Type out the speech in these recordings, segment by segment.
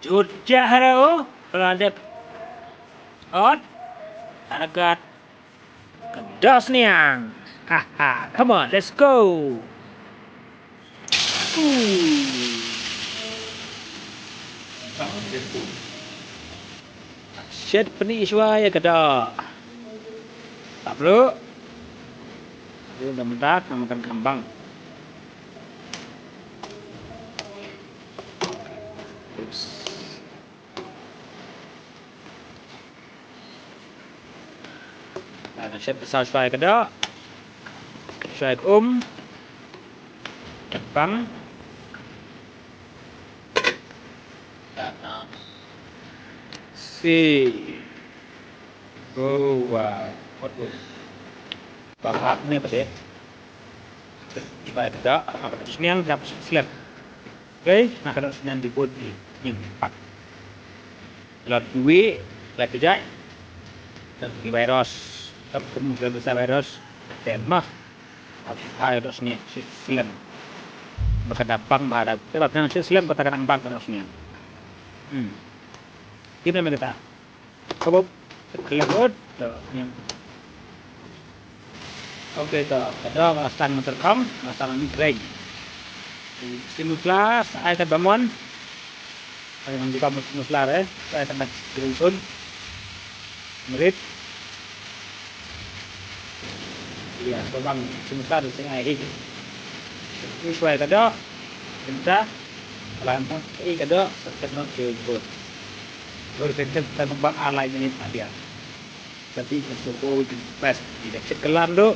Sudah tahu lanjut on agak kedas nih yang haha come on let's go shit penis ya kada tak perlu ini udah mentak makan gampang ada chef besar supaya kada supaya gampang si oh wow waduh bakal nih apa sih supaya kada sini yang dapat slab oke nah kada sini dibuat yang empat lot duit lot kerja dan virus kemungkinan besar virus dan mah virus nih silen berkadapang bahada sebabnya silen katakan bang virusnya gimana kita coba kelihatan yang oke toh ada masan terkam masalah migrain stimulus saya akan bangun saya akan buka stimulus saya akan beruntung merit iya bang stimulus saya ini sesuai kada kita langsung kada sekedar jebol berpikir tentang alay ini dia tapi itu pas tidak kelam do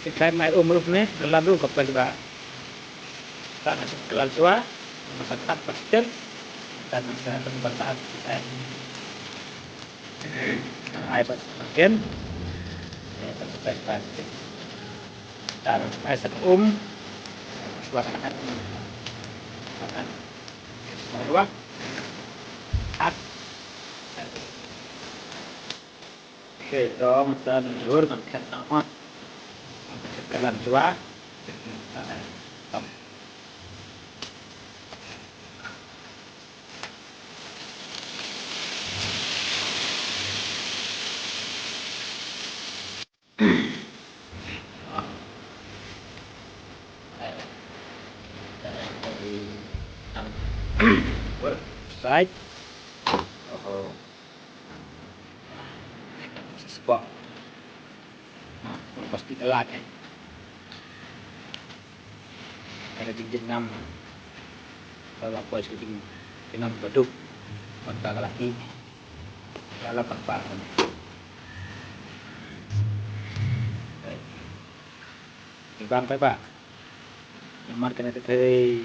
saya mai umur nih kelam do kapal juga tak kelam tua masyarakat pasir dan masyarakat bertahan kita air pasien ya sampai pasien dan pasien suara makan semua at oke dong dan luar kan sama kelam tua side spot pasti telat ada jinjin 6 kalau aku harus keting dengan beduk mata laki kalau apa bang pak nomor kena dari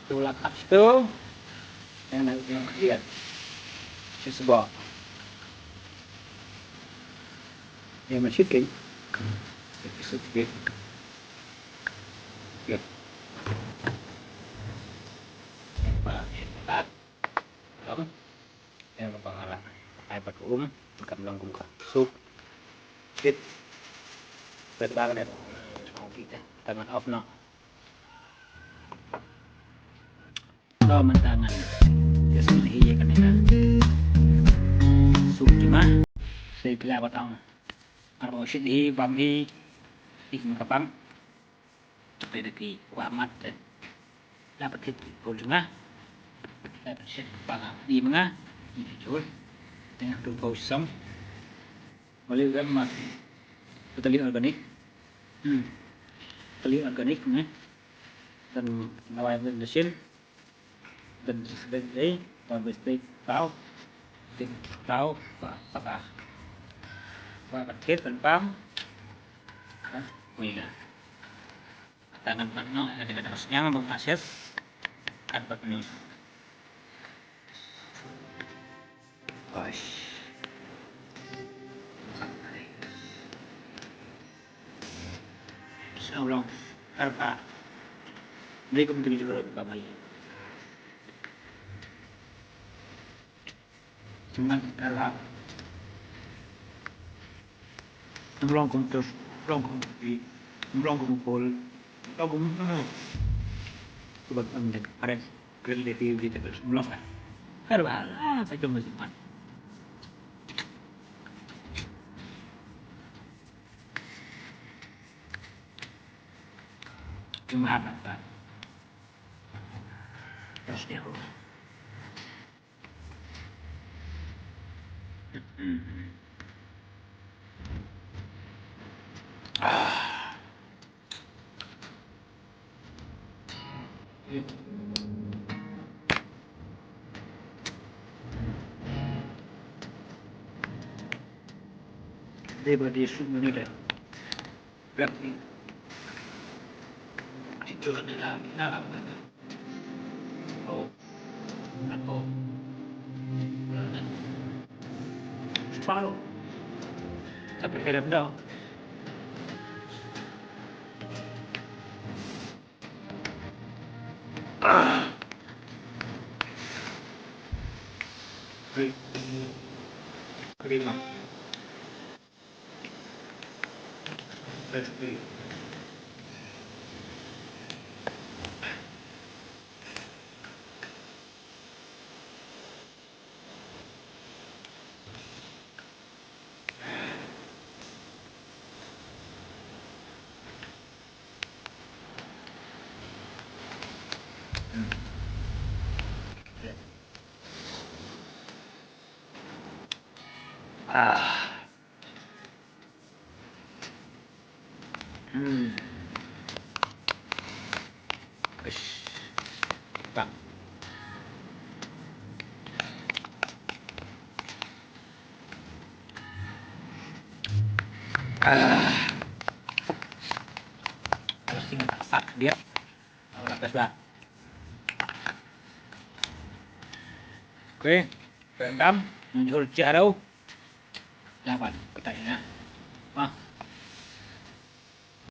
tulak itu yang lihat sebuah yang masih kayak sedikit ya pak yang pengalaman iPad bukan melanggung sup fit banget mau kita tangan off no mentangan ya sebenarnya kan ya sup cuma saya pilih apa tahu kalau sih bambi di kapang tapi lagi kuamat dapat hit pun juga dapat set pangah di mengah jual dengan tuh kosong boleh kan mas petali organik nih dan nawai mesin dan sebagai pabrik tahu tim tahu apakah paket dan pam wih tangan penuh dengan harusnya mengakses kan penuh Insyaallah harga beli kementerian juga kembali cuman kalau belum kontus belum kopi belum kumpul belum sebab ada Creativity terus belum kan? Karena saya cuma simpan. Cuma apa? Terus dia. Dia berdiri menilai. Berarti itu adalah dalam. Oh, atau separuh. Tapi film dah. Kelima. Let's Pak. Harus ingat sak dia. Atas Pak. Oke, rendam, muncul jauh. Dapat petanya.